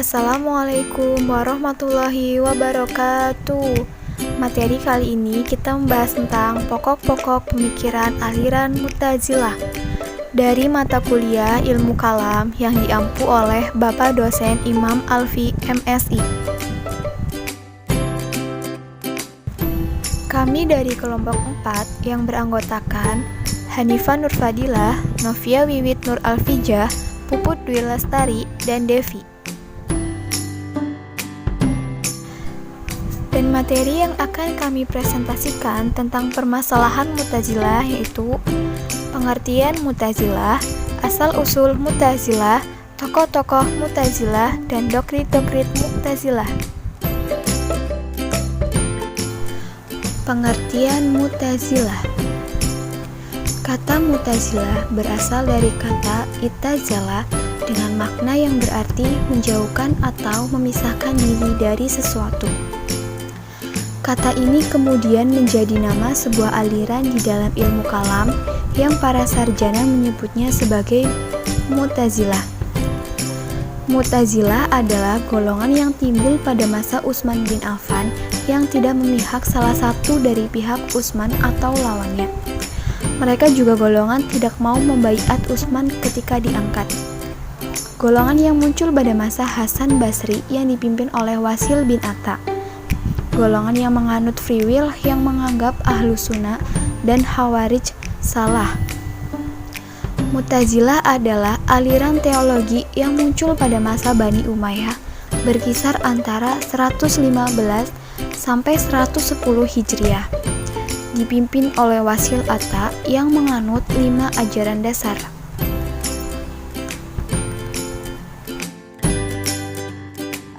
Assalamualaikum warahmatullahi wabarakatuh. Materi kali ini kita membahas tentang pokok-pokok pemikiran aliran Mu'tazilah dari mata kuliah Ilmu Kalam yang diampu oleh Bapak dosen Imam Alfi MSI. Kami dari kelompok 4 yang beranggotakan Hanifah Nurfadilah, Novia Wiwit Nur Alfijah, Puput Dwi Lestari, dan Devi. Dan materi yang akan kami presentasikan tentang permasalahan Mu'tazilah yaitu pengertian Mu'tazilah, asal-usul Mu'tazilah, tokoh-tokoh Mu'tazilah, dan doktrin-doktrin Mu'tazilah. Pengertian Mu'tazilah. Kata Mu'tazilah berasal dari kata itazala dengan makna yang berarti menjauhkan atau memisahkan diri dari sesuatu. Kata ini kemudian menjadi nama sebuah aliran di dalam ilmu kalam yang para sarjana menyebutnya sebagai Mu'tazilah. Mu'tazilah adalah golongan yang timbul pada masa Utsman bin Affan yang tidak memihak salah satu dari pihak Utsman atau lawannya. Mereka juga golongan tidak mau membaiat Utsman ketika diangkat. Golongan yang muncul pada masa Hasan Basri yang dipimpin oleh Wasil bin Atta. Golongan yang menganut free will yang menganggap Ahlus Sunnah dan Khawarij salah. Mu'tazilah adalah aliran teologi yang muncul pada masa Bani Umayyah berkisar antara 115 sampai 110 Hijriah. Dipimpin oleh Wasil Atta yang menganut 5 ajaran dasar.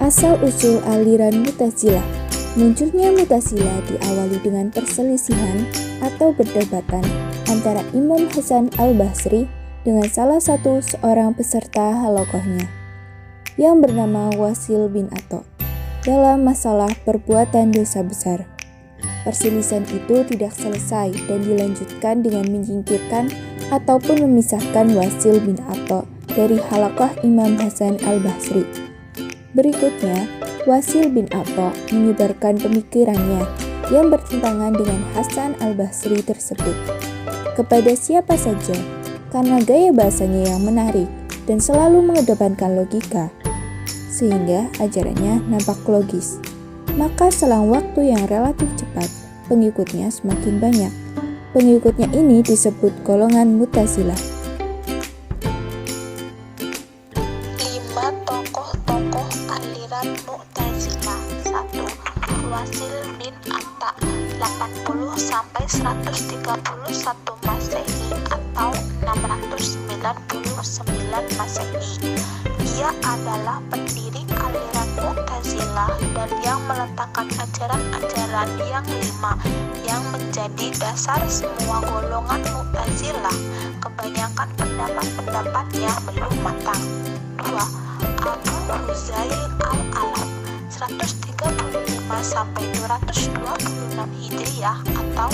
Asal-usul aliran Mu'tazilah. Munculnya Mu'tazilah diawali dengan perselisihan atau perdebatan antara Imam Hasan al-Basri dengan salah satu seorang peserta halaqahnya yang bernama Wasil bin Atta dalam masalah perbuatan dosa besar. Perselisihan itu tidak selesai dan dilanjutkan dengan menyingkirkan ataupun memisahkan Wasil bin Atta dari halaqah Imam Hasan al-Basri. Berikutnya, Wasil bin Atta menyebarkan pemikirannya yang bertentangan dengan Hasan al-Basri tersebut kepada siapa saja karena gaya bahasanya yang menarik dan selalu mengedepankan logika, sehingga ajarannya nampak logis. Maka selang waktu yang relatif cepat, pengikutnya semakin banyak. Pengikutnya ini disebut golongan Mu'tazilah. 5 tokoh-tokoh aliran Mu'tazilah. 1. Wasil bin Atta 80-131 Masehi atau 699 Masehi. Ia adalah pendiri aliran Mu'tazilah dan yang meletakkan ajaran-ajaran yang 5 yang menjadi dasar semua golongan Mu'tazilah. Kebanyakan pendapat-pendapatnya belum matang. 2. Abu Huzail al-Alaf 135-226 Hijriah atau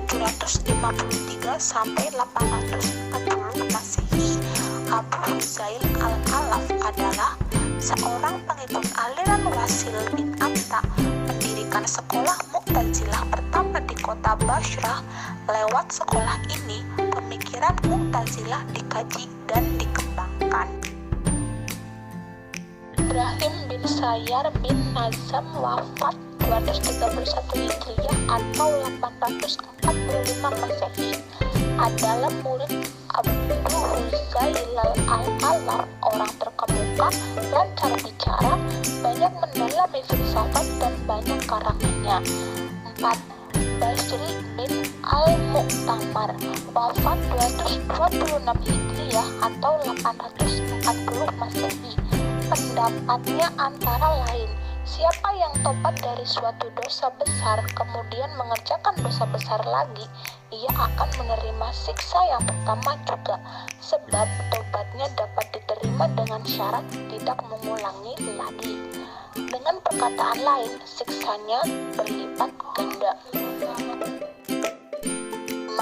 753-840 Masehi. Abu Huzail al-Alaf adalah seorang pengikut aliran Wasil bin Atta, mendirikan sekolah Mu'tazilah pertama di kota Bashrah. Lewat sekolah ini, pemikiran Mu'tazilah dikaji dan dikembangkan. Ibrahim bin Sayyar bin Nazam wafat 231 Hijriah atau 845 Masehi adalah murid Abu Huzail al-Alaf, orang terkemuka dan cara bicara, banyak mendalami filsafat dan banyak karangannya. 4. Basri bin al-Mu'tamar wafat 226 Hijriah atau 840 Masehi. Pendapatnya antara lain, siapa yang tobat dari suatu dosa besar kemudian mengerjakan dosa besar lagi, ia akan menerima siksa yang pertama juga, sebab tobatnya dapat diterima dengan syarat tidak mengulangi lagi. Dengan perkataan lain, siksanya berlipat ganda.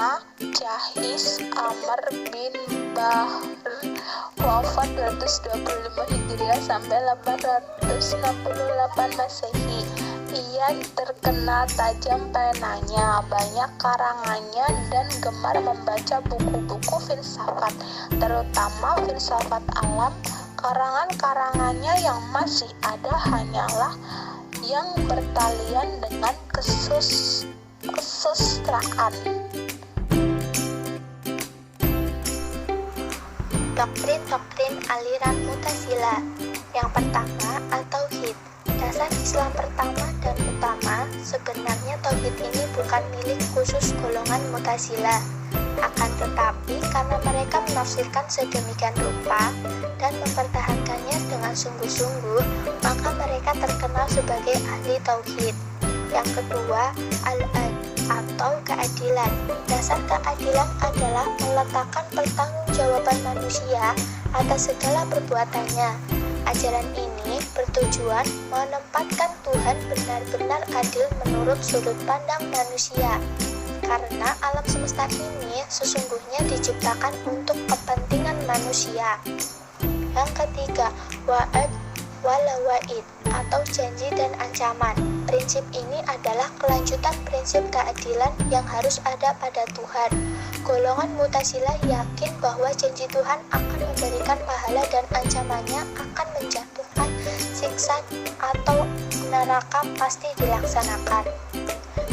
pertama, Jahis Amr bin Bahr, wafat 225 Hijriah sampai 868 Masehi. Ia terkenal tajam penanya, banyak karangannya, dan gemar membaca buku-buku filsafat, terutama filsafat alam. Karangan-karangannya yang masih ada hanyalah yang bertalian dengan kesusastraan. Doktrin-doktrin aliran Mu'tazilah. Yang pertama, at-tauhid. Dasar Islam pertama dan utama, sebenarnya tauhid ini bukan milik khusus golongan Mu'tazilah. Akan tetapi karena mereka menafsirkan sedemikian rupa dan mempertahankannya dengan sungguh-sungguh, maka mereka terkenal sebagai ahli tauhid. Yang kedua, al-adl atau keadilan. Dasar keadilan adalah meletakkan pertanggungjawaban manusia atas segala perbuatannya. Ajaran ini bertujuan menempatkan Tuhan benar-benar adil menurut sudut pandang manusia. Karena alam semesta ini sesungguhnya diciptakan untuk kepentingan manusia. Yang ketiga, wa'ad wal-wa'id atau janji dan ancaman. Prinsip ini adalah kelanjutan prinsip keadilan yang harus ada pada Tuhan. Golongan Mu'tazilah yakin bahwa janji Tuhan akan memberikan pahala dan ancamannya akan menjatuhkan siksa atau neraka pasti dilaksanakan.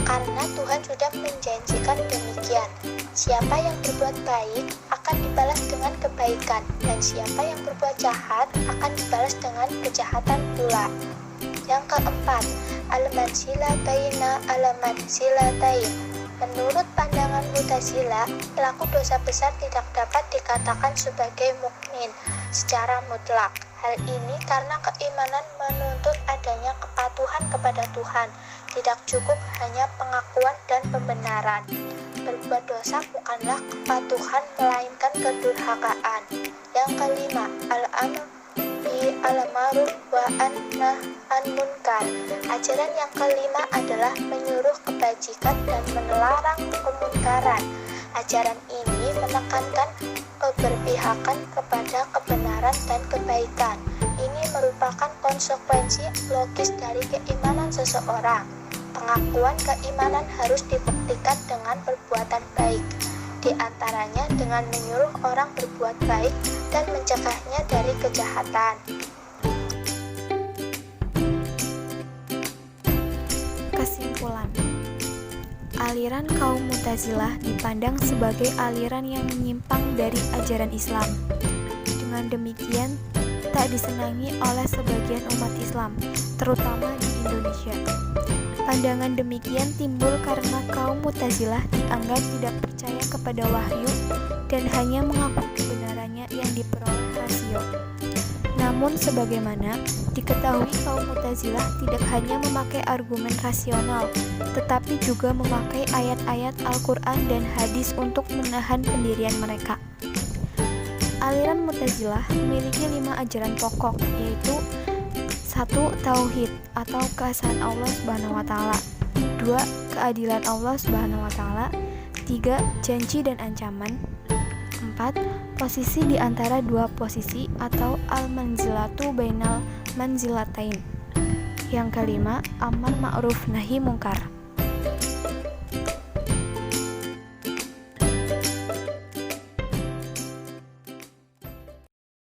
Karena Tuhan sudah menjanjikan demikian. Siapa yang berbuat baik akan dibalas dengan kebaikan, dan siapa yang berbuat jahat akan dibalas dengan kejahatan pula. Yang keempat, al-manzilah baina al-manzilatain. Menurut pandangan Mu'tazilah, pelaku dosa besar tidak dapat dikatakan sebagai mukmin secara mutlak. Hal ini karena keimanan menuntut adanya kepatuhan kepada Tuhan. Tidak cukup hanya pengakuan dan pembenaran. Berbuat dosa bukanlah kepatuhan, melainkan kedurhakaan. Yang kelima, al-amr bil ma'ruf wa an munkar. Ajaran yang kelima adalah menyuruh kebajikan dan melarang kemunkaran. Ajaran ini menekankan keberpihakan kepada kebenaran dan kebaikan. Ini merupakan konsekuensi logis dari keimanan seseorang. Pengakuan keimanan harus dibuktikan dengan perbuatan baik, di antaranya dengan menyuruh orang berbuat baik dan mencegahnya dari kejahatan. Kesimpulan, aliran kaum Mu'tazilah dipandang sebagai aliran yang menyimpang dari ajaran Islam. Dengan demikian, tak disenangi oleh sebagian umat Islam, terutama di Indonesia. Pandangan demikian timbul karena kaum Mu'tazilah dianggap tidak percaya kepada wahyu dan hanya mengaku kebenarannya yang diperoleh rasio. Namun sebagaimana diketahui, kaum Mu'tazilah tidak hanya memakai argumen rasional, tetapi juga memakai ayat-ayat Al-Quran dan hadis untuk menahan pendirian mereka. Aliran Mu'tazilah memiliki 5 ajaran pokok, yaitu 1. Tauhid atau keesaan Allah Subhanahu wa taala. 2. Keadilan Allah Subhanahu wa taala. 3. Janji dan ancaman. 4. Posisi di antara dua posisi atau al-manzilatu bainal manzilatain. Yang kelima, amar ma'ruf nahi mungkar.